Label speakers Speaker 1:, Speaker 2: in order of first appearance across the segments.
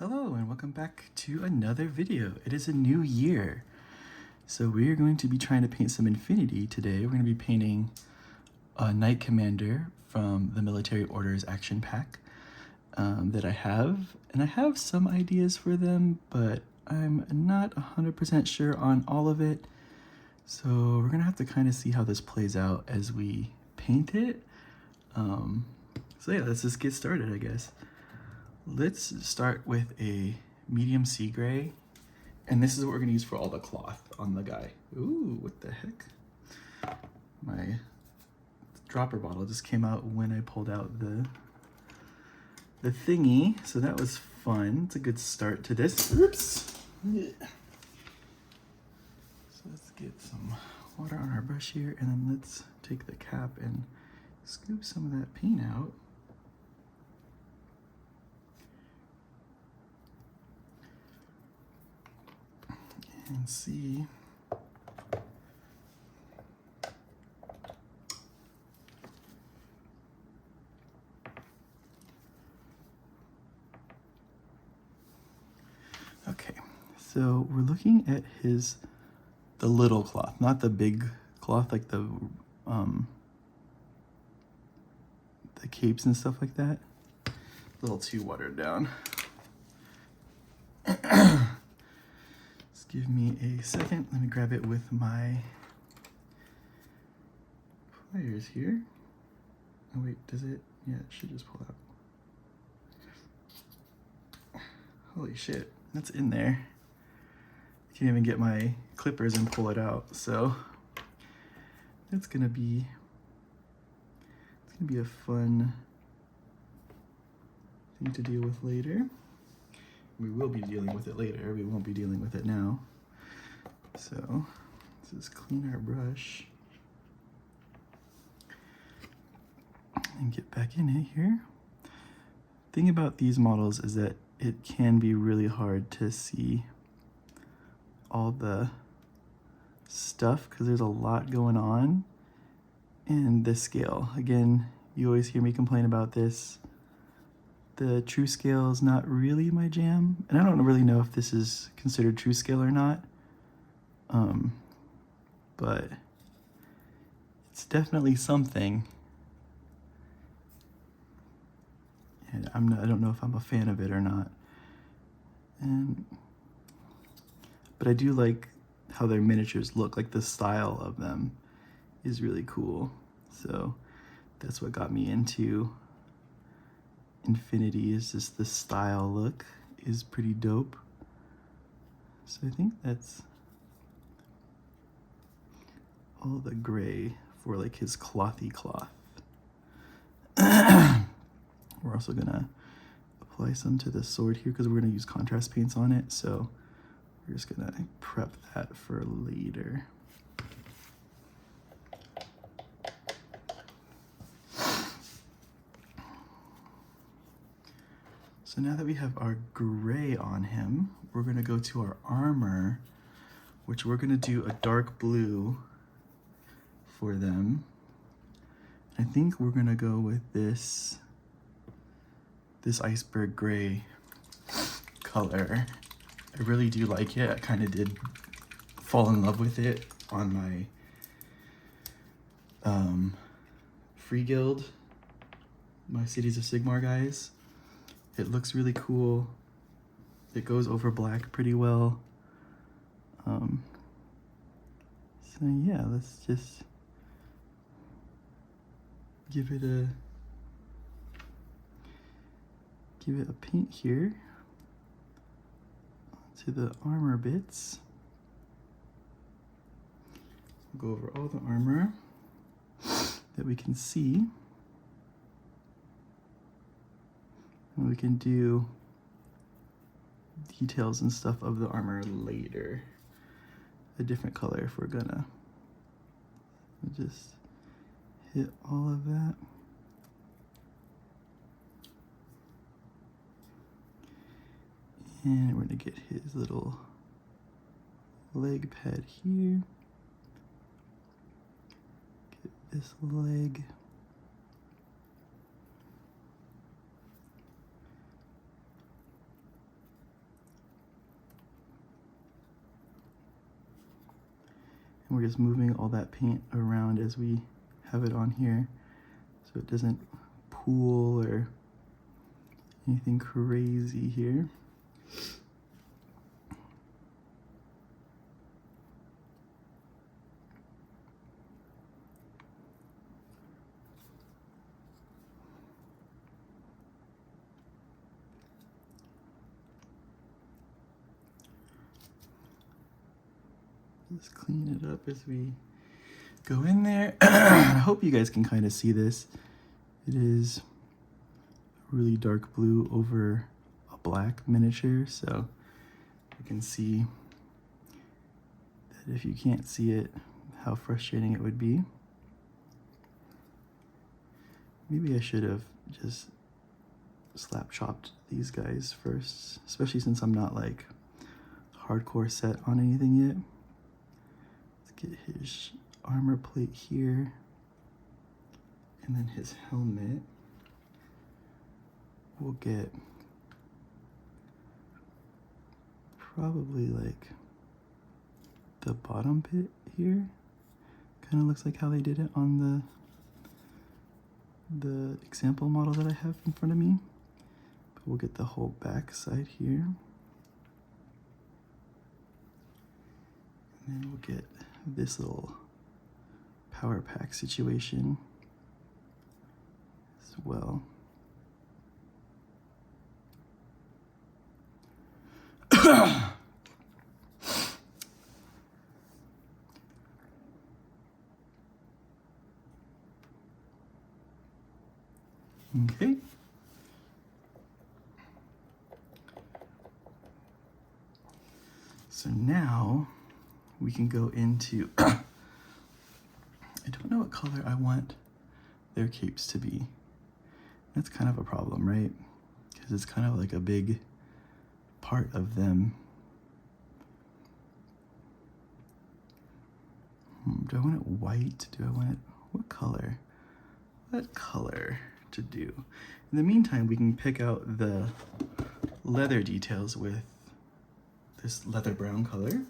Speaker 1: Hello and welcome back to another video. It is a new year. So we're going to be trying to paint some Infinity today. We're going to be painting a Knight Commander from the Military Orders Action Pack that I have. And I have some ideas for them, but I'm not 100% sure on all of it. So we're going to have to kind of see how this plays out as we paint it. So yeah, let's just get started, I guess. Let's start with a medium sea gray, and this is what we're gonna use for all the cloth on the guy. Ooh, what the heck? My dropper bottle just came out when I pulled out the thingy, so that was fun. It's a good start to this. Oops. Yeah. So let's get some water on our brush here, and then let's take the cap and scoop some of that paint out. And see okay, so we're looking at the little cloth, not the big cloth like the capes and stuff like that. A little too watered down. Give me a second. Let me grab it with my pliers here. Oh wait, does it? Yeah, it should just pull out. Holy shit, that's in there. I can't even get my clippers and pull it out. So it's gonna be a fun thing to deal with later. We will be dealing with it later. We won't be dealing with it now. So let's just clean our brush and get back in it here. Thing about these models is that it can be really hard to see all the stuff because there's a lot going on in this scale. Again, you always hear me complain about this. The true scale is not really my jam, and I don't really know if this is considered true scale or not, but it's definitely something, and I don't know if I'm a fan of it or not, but I do like how their miniatures look. Like the style of them is really cool, so that's what got me into Infinity. Is just the style look is pretty dope. So I think that's all the gray for like his clothy cloth. We're also gonna apply some to the sword here because we're gonna use contrast paints on it. So we're just gonna prep that for later. So now that we have our gray on him, we're gonna go to our armor, which we're gonna do a dark blue for them. I think we're gonna go with this iceberg gray color. I really do like it. I kind of did fall in love with it on my free guild, my Cities of Sigmar guys. It looks really cool. It goes over black pretty well. So yeah, let's just give it a paint here to the armor bits. We'll go over all the armor that we can see. And we can do details and stuff of the armor later. A different color if we're gonna just hit all of that. And we're gonna get his little leg pad here. Get this leg. We're just moving all that paint around as we have it on here so it doesn't pool or anything crazy here. Just clean it up as we go in there. I hope you guys can kind of see this. It is really dark blue over a black miniature, so you can see that if you can't see it, how frustrating it would be. Maybe I should have just slap chopped these guys first, especially since I'm not like hardcore set on anything yet. Get his armor plate here, and then his helmet. We'll get probably like the bottom bit here. Kind of looks like how they did it on the example model that I have in front of me. But we'll get the whole back side here. And then we'll get this little power pack situation as well. Okay. So now we can go into I don't know what color I want their capes to be. That's kind of a problem, right? Because it's kind of like a big part of them. Do I want it white? Do I want it, what color? What color to do? In the meantime, we can pick out the leather details with this leather brown color.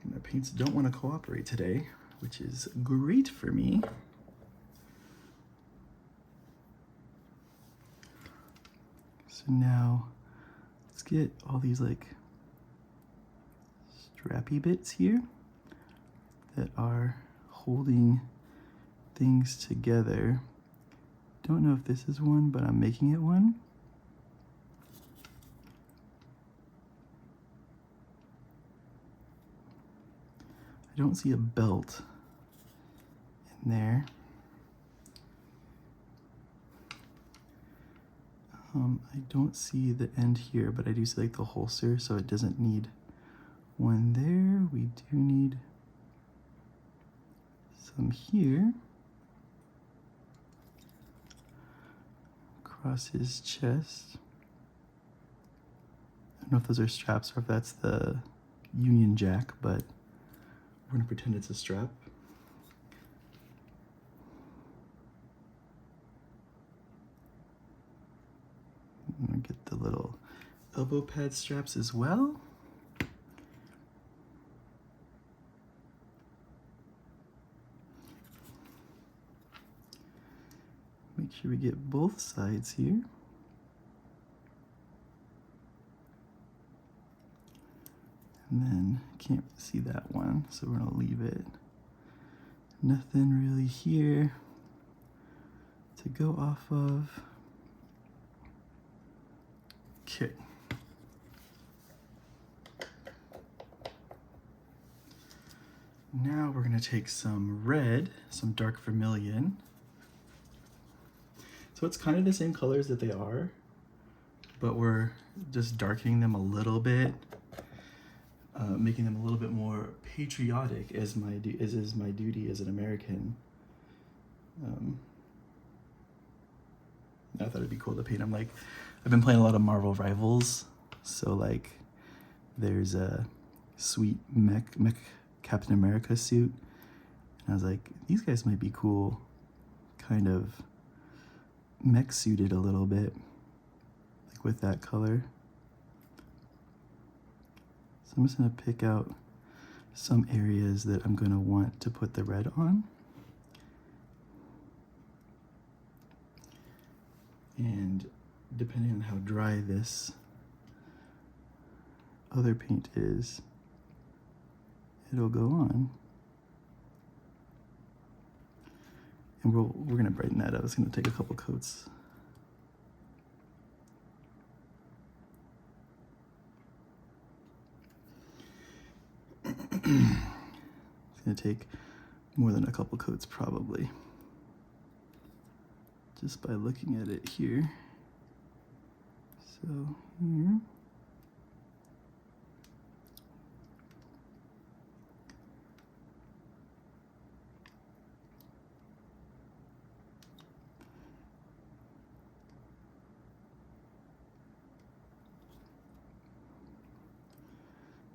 Speaker 1: My paints don't want to cooperate today, which is great for me. So now let's get all these like strappy bits here that are holding things together. Don't know if this is one, but I'm making it one. I don't see a belt in there. I don't see the end here, but I do see like the holster, so it doesn't need one there. We do need some here. Across his chest. I don't know if those are straps or if that's the Union Jack, but we're gonna pretend it's a strap. I'm gonna get the little elbow pad straps as well. Make sure we get both sides here. And then can't see that one, so we're gonna leave it. Nothing really here to go off of. Okay. Now we're gonna take some red, some dark vermilion. So it's kind of the same colors that they are, but we're just darkening them a little bit, making them a little bit more patriotic, as is my duty as an American. I thought it'd be cool to paint them. Like, I've been playing a lot of Marvel Rivals, so like there's a sweet mech Captain America suit, and I was like, these guys might be cool kind of mech suited a little bit, like with that color. So I'm just gonna pick out some areas that I'm gonna want to put the red on. And depending on how dry this other paint is, it'll go on. And we're gonna brighten that up. It's gonna take a couple coats. It's gonna take more than a couple coats probably. Just by looking at it here. So here.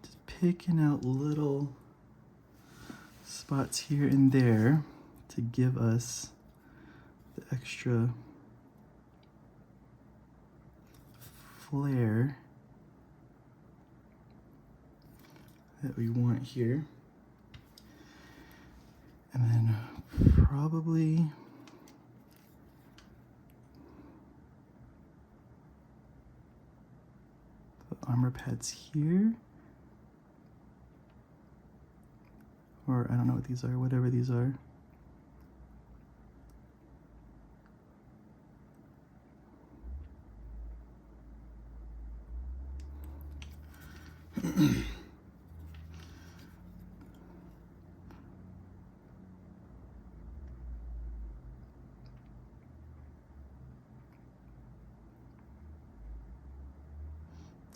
Speaker 1: Just picking out little spots here and there to give us the extra flair that we want here. And then probably the armor pads here. Or I don't know what these are, whatever these are.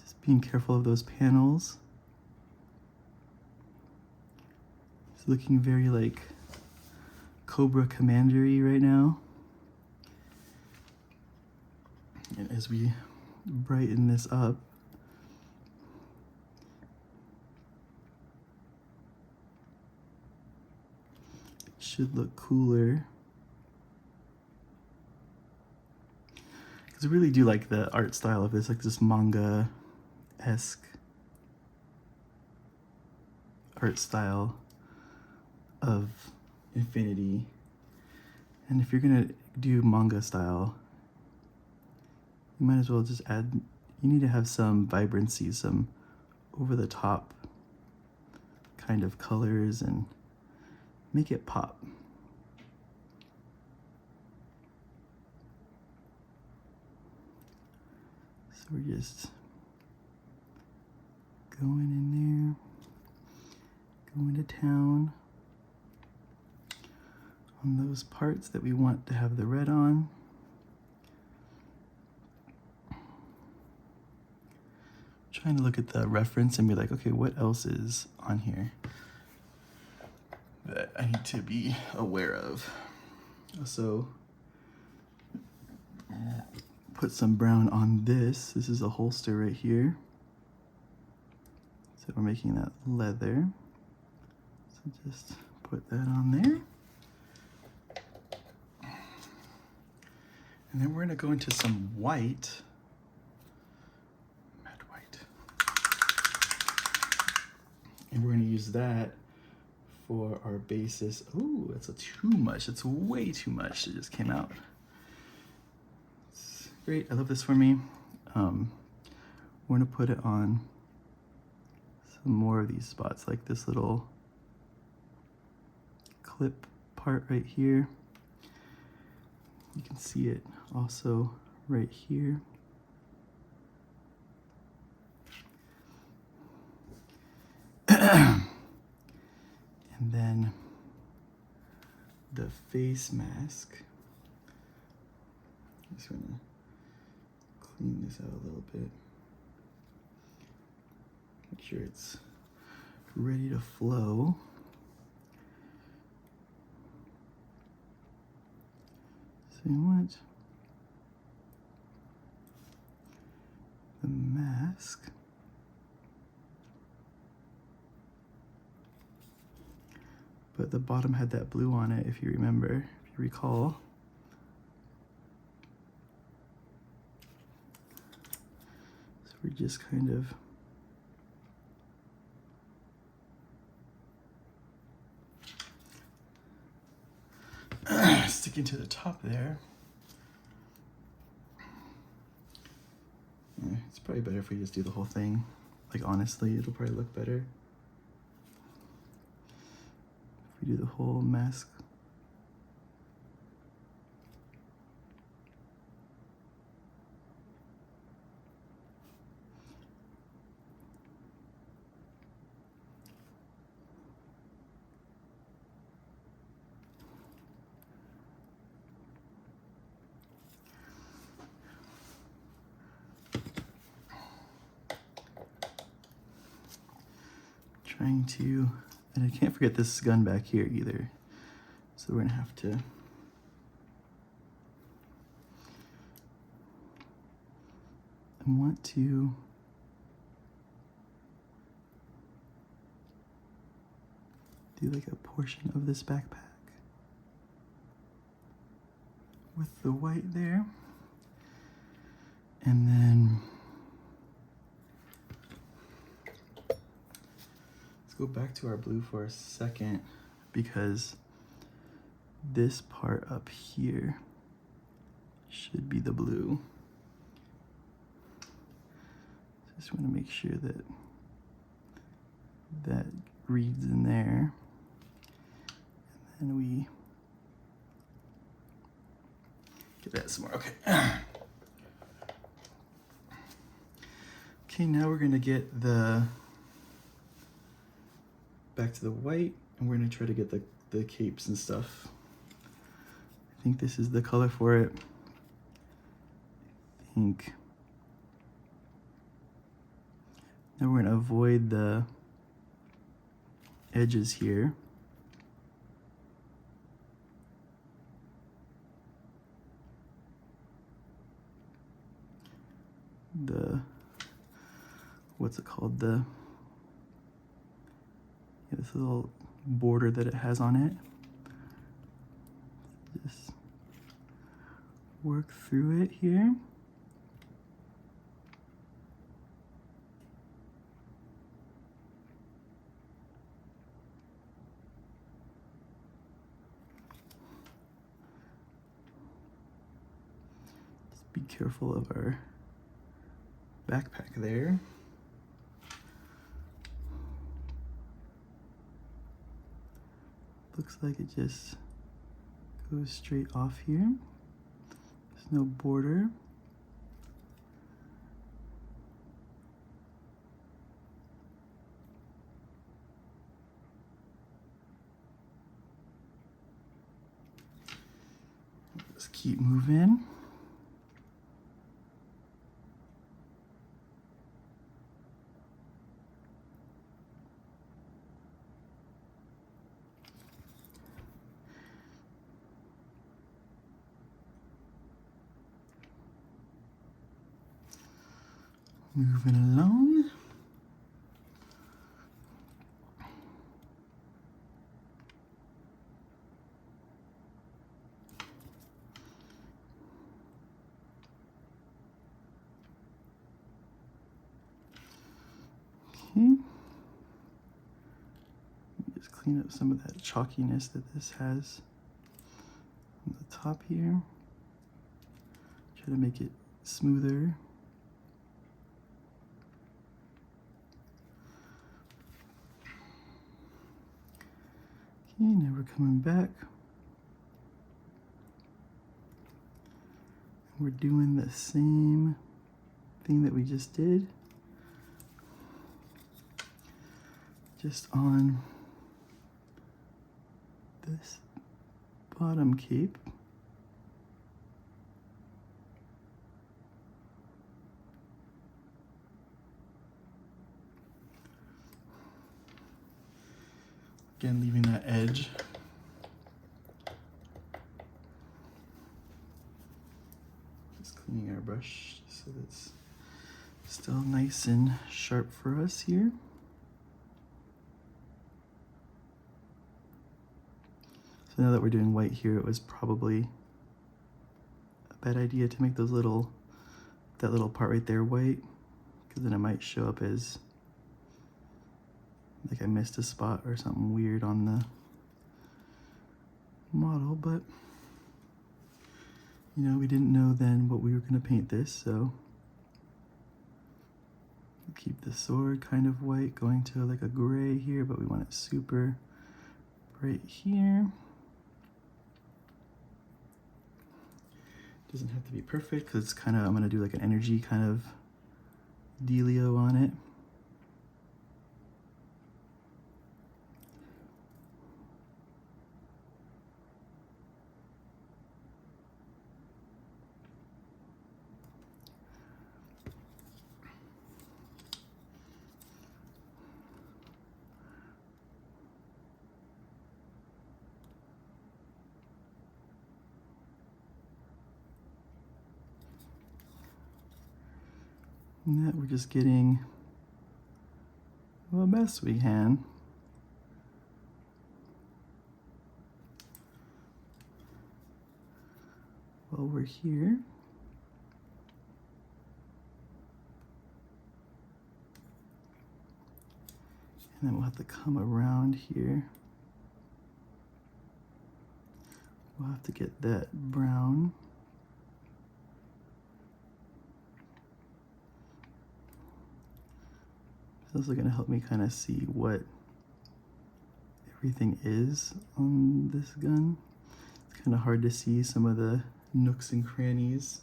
Speaker 1: Just being careful of those panels. It's looking very like Cobra Commander-y right now. And as we brighten this up, it should look cooler. Because I really do like the art style of this, like this manga-esque art style of Infinity. And if you're gonna do manga style, you might as well just add, you need to have some vibrancy, some over the top kind of colors and make it pop. So we're just going in there, going to town on those parts that we want to have the red on. Trying to look at the reference and be like, okay, what else is on here that I need to be aware of? So put some brown on this. This is a holster right here. So we're making that leather. So just put that on there. And then we're gonna go into some white. Matte white. And we're gonna use that for our basis. Ooh, that's too much. It's way too much. It just came out. It's great, I love this for me. We're gonna put it on some more of these spots, like this little clip part right here. You can see it also right here. And then the face mask. I'm just gonna clean this out a little bit. Make sure it's ready to flow. So you want the mask. But the bottom had that blue on it, if you remember, if you recall. we're just kind of sticking to the top there. Yeah, it's probably better if we just do the whole thing. Like, honestly, it'll probably look better if we do the whole mask. Trying to, and I can't forget this gun back here either. So we're gonna have to I want to do like a portion of this backpack with the white there. And then let's go back to our blue for a second, because this part up here should be the blue. Just want to make sure that that reads in there. And then we get that some more. Okay. Okay, now we're gonna get back to the white, and we're gonna try to get the capes and stuff. I think this is the color for it. I think. Now we're gonna avoid the edges here. What's it called? This little border that it has on it. Just work through it here. Just be careful of our backpack there. Looks like it just goes straight off here. There's no border. Just keep moving. Moving along. Okay. Just clean up some of that chalkiness that this has on the top here. Try to make it smoother. Okay, now we're coming back. We're doing the same thing that we just did, just on this bottom cape. Again, leaving that edge. Just cleaning our brush so that it's still nice and sharp for us here. So now that we're doing white here, it was probably a bad idea to make that little part right there white, because then it might show up as like I missed a spot or something weird on the model, but you know, we didn't know then what we were going to paint this, so we'll keep the sword kind of white, going to like a gray here, but we want it super bright here. Doesn't have to be perfect because it's kind of, I'm going to do like an energy kind of dealio on it. And that we're just getting the best we can. While we're here. And then we'll have to come around here. We'll have to get that brown. It's also going to help me kind of see what everything is on this gun. It's kind of hard to see some of the nooks and crannies.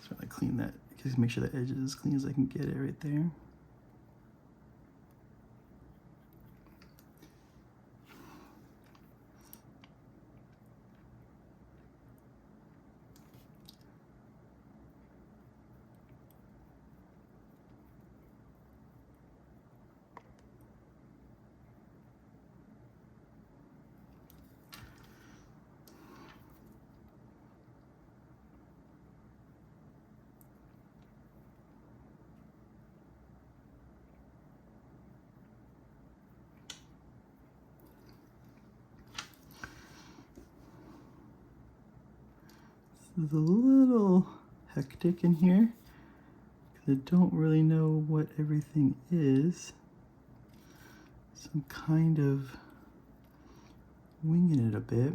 Speaker 1: Try to clean that, just make sure the edge is as clean as I can get it right there. This is a little hectic in here because I don't really know what everything is. So I'm kind of winging it a bit.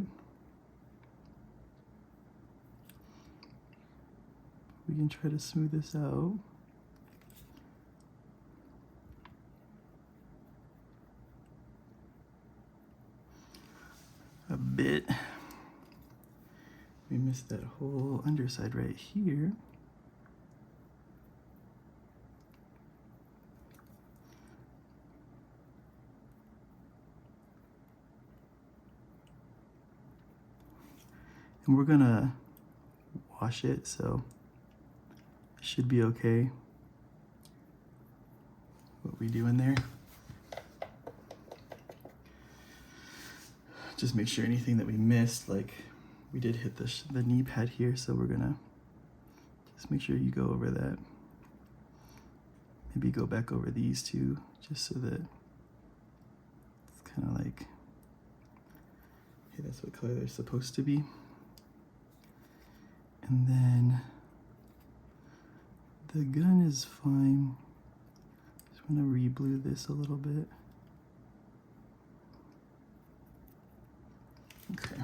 Speaker 1: We can try to smooth this out. A bit. We missed that whole underside right here. And we're gonna wash it, so it should be okay. What we do in there. Just make sure anything that we missed, like we did hit the knee pad here, so we're gonna just make sure you go over that. Maybe go back over these two, just so that it's kind of like, hey, that's what color they're supposed to be. And then the gun is fine. Just want to re-blue this a little bit. Okay.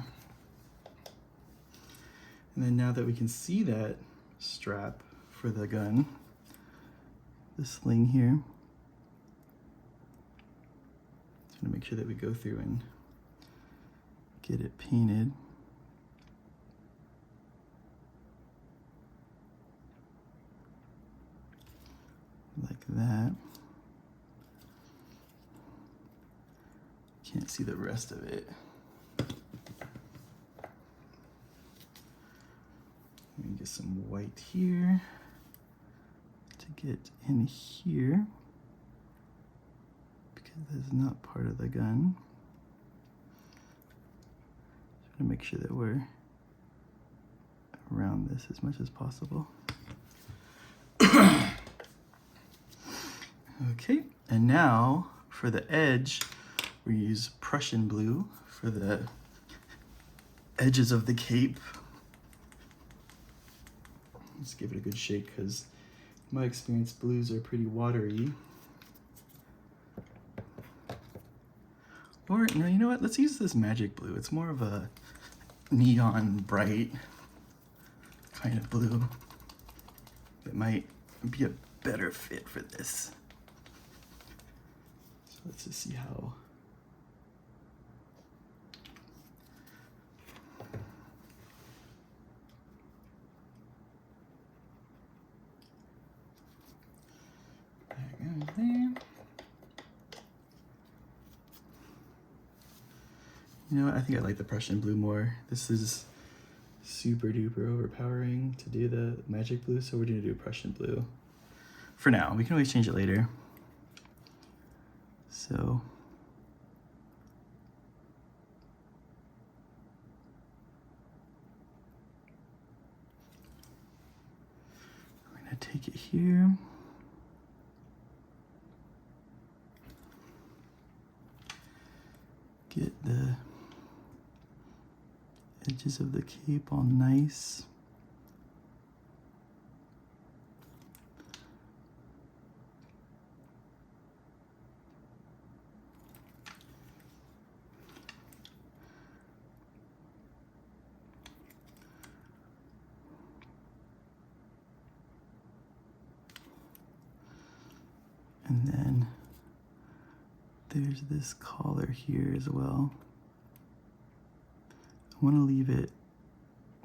Speaker 1: And then now that we can see that strap for the gun, the sling here, just want to make sure that we go through and get it painted. Like that. Can't see the rest of it. Let me get some white here to get in here because that's not part of the gun. to make sure that we're around this as much as possible. Okay, and now for the edge, we use Prussian blue for the edges of the cape. Let's give it a good shake because in my experience, blues are pretty watery. Or, no, you know what? Let's use this magic blue. It's more of a neon bright kind of blue. It might be a better fit for this. So let's just see how. There goes there. You know what? I think I like the Prussian blue more. This is super duper overpowering to do the magic blue, so we're gonna do Prussian blue for now. We can always change it later. So we're gonna take it here. Get the edges of the cape all nice. And then there's this collar here as well. I want to leave it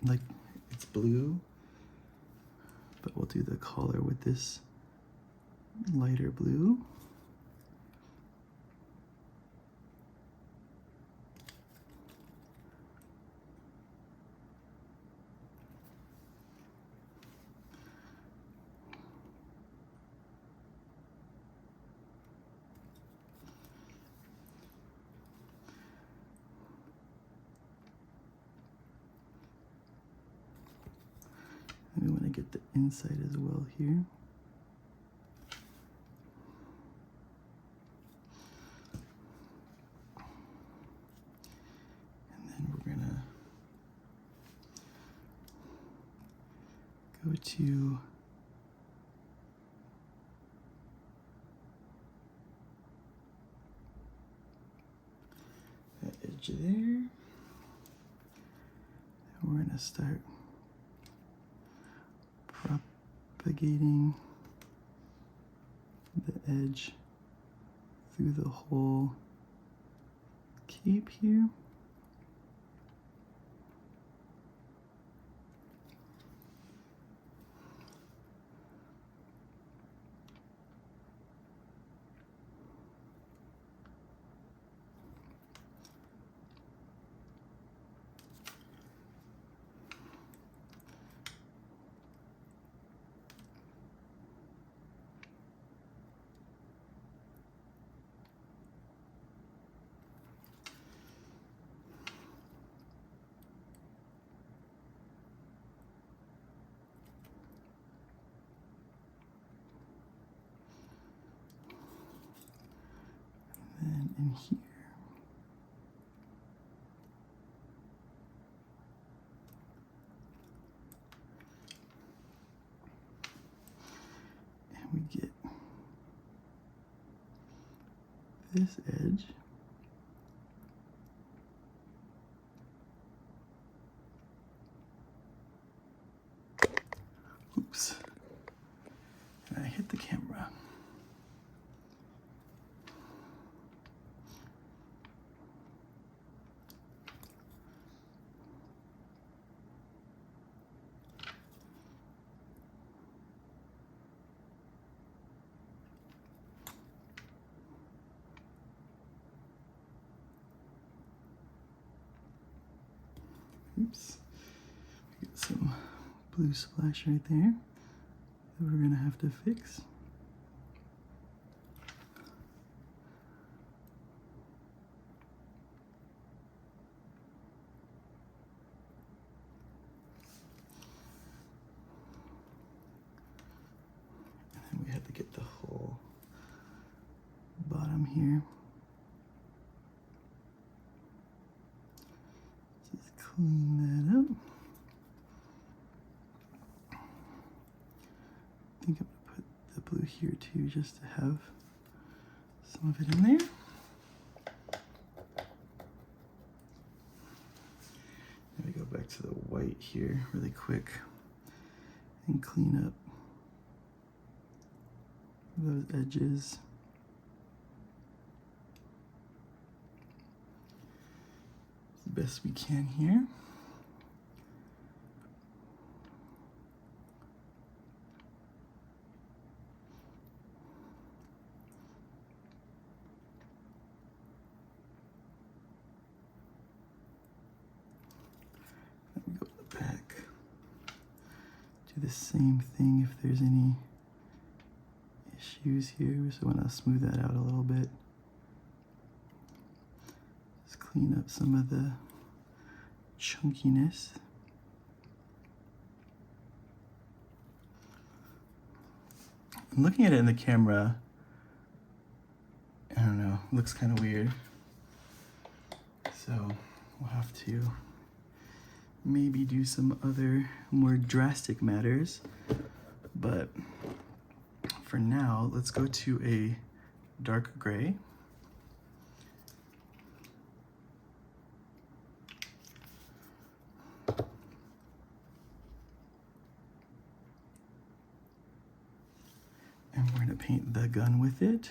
Speaker 1: like it's blue, but we'll do the collar with this lighter blue. And we want to get the inside as well here. And then we're gonna go to that edge there. And we're gonna start propagating the edge through the whole cape here. And in here. And we get this edge. Oops. And I hit the camera. Oops. We get some blue splash right there that we're gonna have to fix. get the whole bottom here. Just clean that up. I think I'm gonna put the blue here too, just to have some of it in there. Let me go back to the white here really quick and clean up those edges. As best we can here. Let me go to the back. Do the same thing if there's any issues here. So I want to smooth that out a little bit. Just clean up some of the chunkiness. I'm looking at it in the camera. I don't know, it looks kind of weird. So we'll have to maybe do some other more drastic matters. But for now, let's go to a dark gray. And we're gonna paint the gun with it.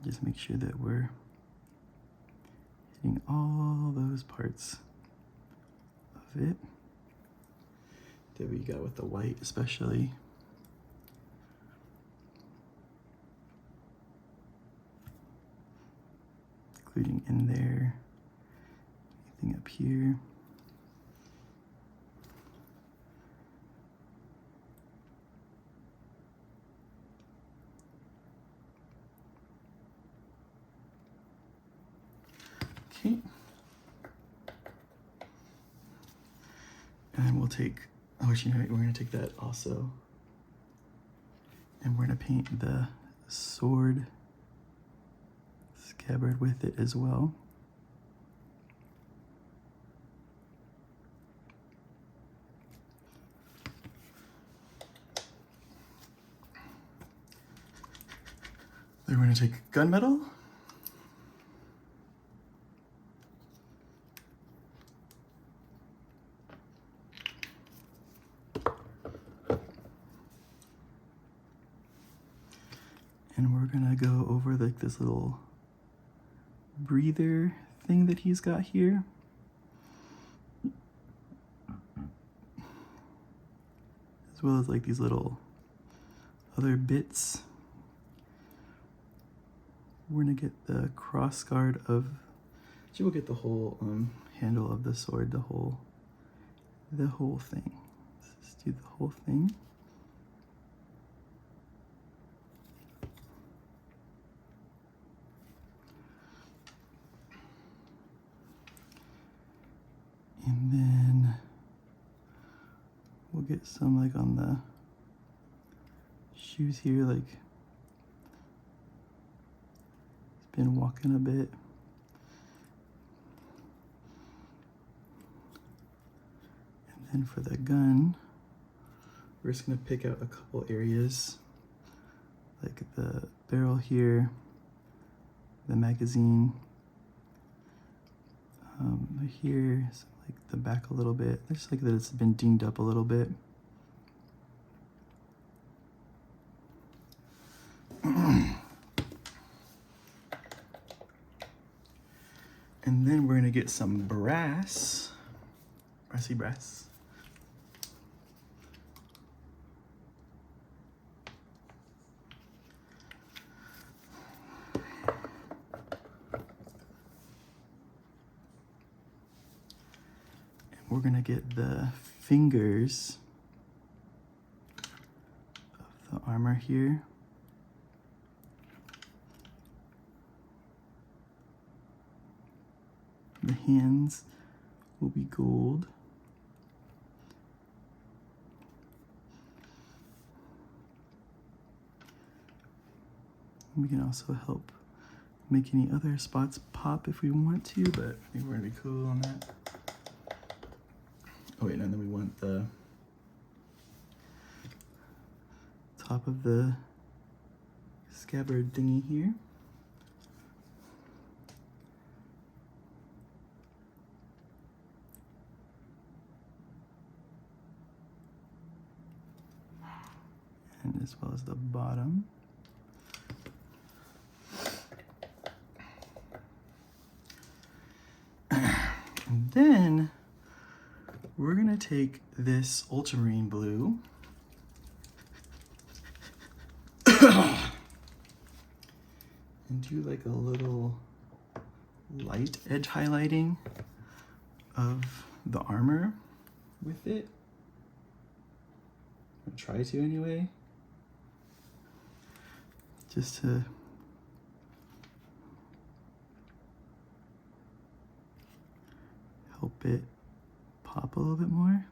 Speaker 1: Just make sure that we're hitting all those parts of it that we got with the white especially. Including in there, anything up here. Okay. And we'll take, oh, you know what, we're gonna take that also. And we're gonna paint the sword scabbard with it as well. Then we're gonna take gunmetal. And we're gonna go over like this little breather thing that he's got here. As well as like these little other bits. We're gonna get the cross guard of, actually we'll get the whole handle of the sword, the whole thing. Let's just do the whole thing. And then we'll get some like on the shoes here, like it's been walking a bit. And then for the gun, we're just gonna pick out a couple areas, like the barrel here, the magazine, here, so like the back a little bit. Looks like that it's been dinged up a little bit. And then we're gonna get some brass, brassy brass. We're gonna get the fingers of the armor here. The hands will be gold. We can also help make any other spots pop if we want to, but I think we're gonna be cool on that. Oh wait, and then we want the top of the scabbard thingy here. And as well as the bottom. And then we're gonna take this ultramarine blue and do like a little light edge highlighting of the armor with it. I'll try to anyway. Just to help it pop a little bit more.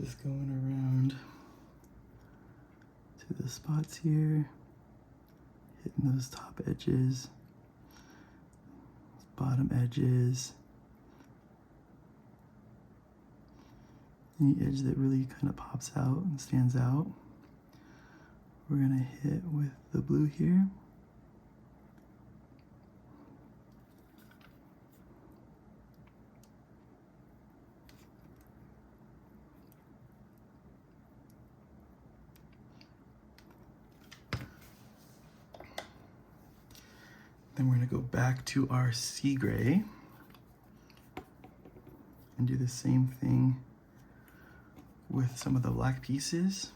Speaker 1: Just going around to the spots here, hitting those top edges, bottom edges, any edge that really kind of pops out and stands out. We're gonna hit with the blue here. Then we're gonna go back to our sea gray and do the same thing with some of the black pieces.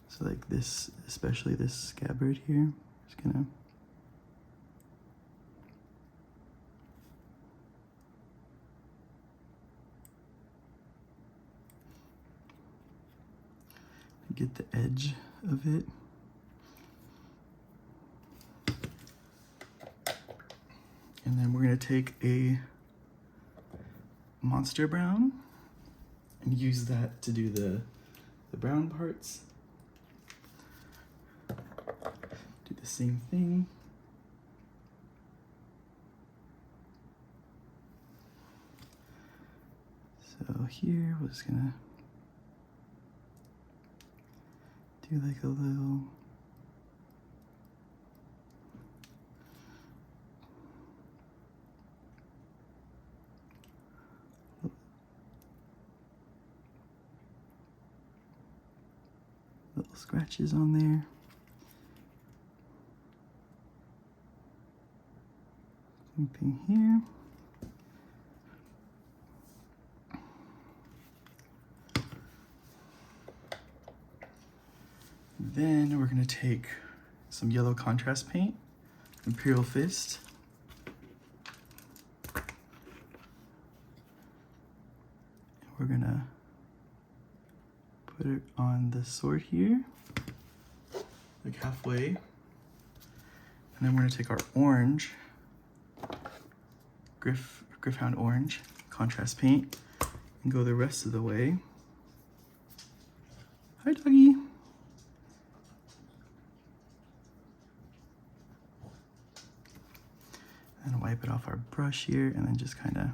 Speaker 1: So like this, especially this scabbard here, just gonna get the edge of it. And then we're gonna take a monster brown and use that to do the brown parts. Do the same thing. So here we're just gonna do like a little scratches on there. Same thing here. Then we're going to take some yellow contrast paint, Imperial Fist. And we're going to put it on the sword here, like halfway. And then we're going to take our orange, Gryph-hound orange contrast paint, and go the rest of the way. Hi, doggy. And wipe it off our brush here, and then just kind of.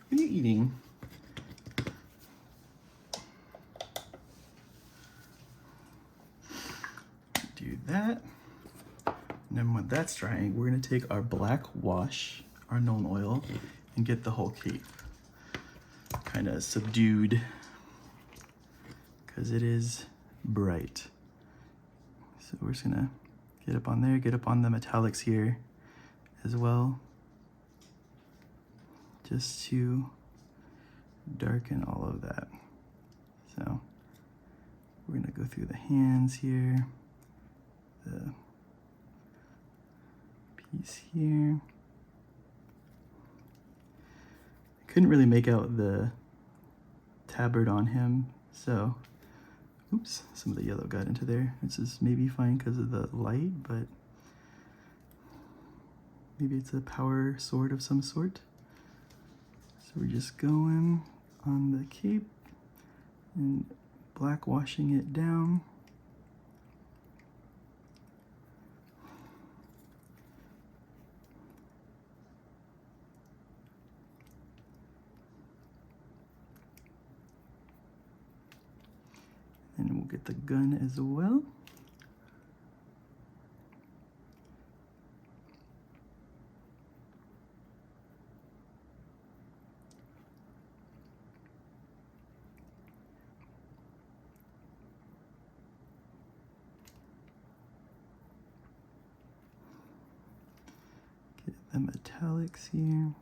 Speaker 1: What are you eating? Do that. And then when that's drying, we're gonna take our black wash, our Nuln Oil, and get the whole cape kind of subdued, because it is bright. So we're just gonna get up on there, get up on the metallics here as well, just to darken all of that. So we're gonna go through the hands here, the piece here. I couldn't really make out the tabard on him, so oops, some of the yellow got into there. This is maybe fine because of the light, but maybe it's a power sword of some sort. So we're just going on the cape and black washing it down. And we'll get the gun as well. Get the metallics here.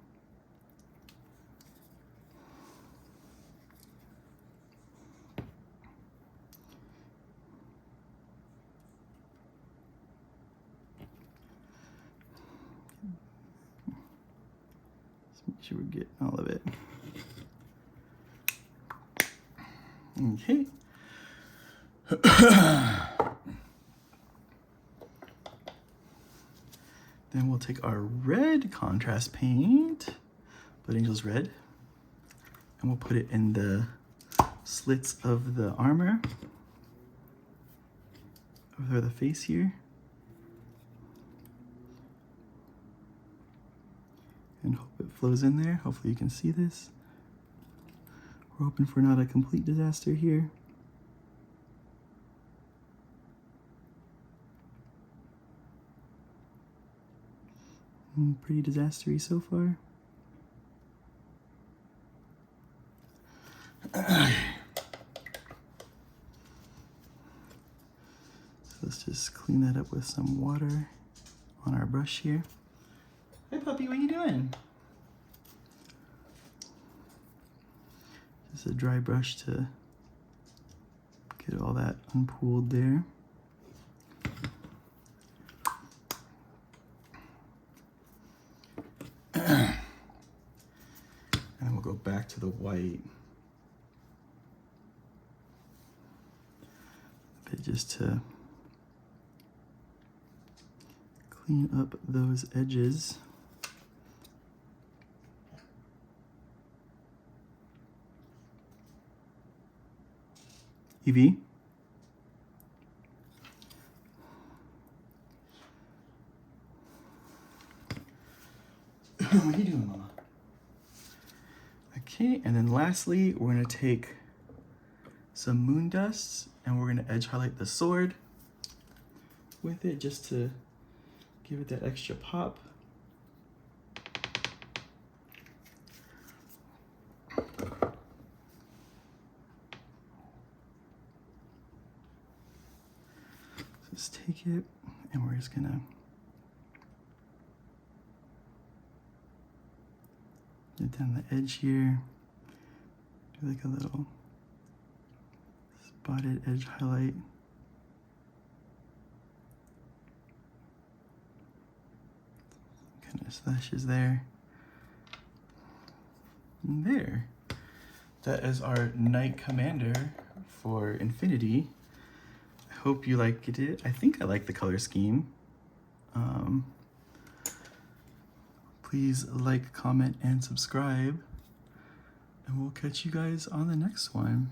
Speaker 1: Make sure we're getting all of it. Okay. Then we'll take our red contrast paint, Blood Angel's red, and we'll put it in the slits of the armor over the face here. And hope it flows in there. Hopefully you can see this. We're hoping for not a complete disaster here. Pretty disastery so far. So let's just clean that up with some water on our brush here. Hey puppy, what are you doing? Just a dry brush to get all that unpooled there. And then we'll go back to the white. A bit just to clean up those edges. Evie? What are you doing, Mama? Okay, and then lastly, we're gonna take some moon dust and we're gonna edge highlight the sword with it just to give it that extra pop. Just take it and we're just gonna get down the edge here, do like a little spotted edge highlight. Kind of slashes there. And there. That is our Knight Commander for Infinity. I hope you liked it. I think I like the color scheme. Please like, comment, and subscribe. And we'll catch you guys on the next one.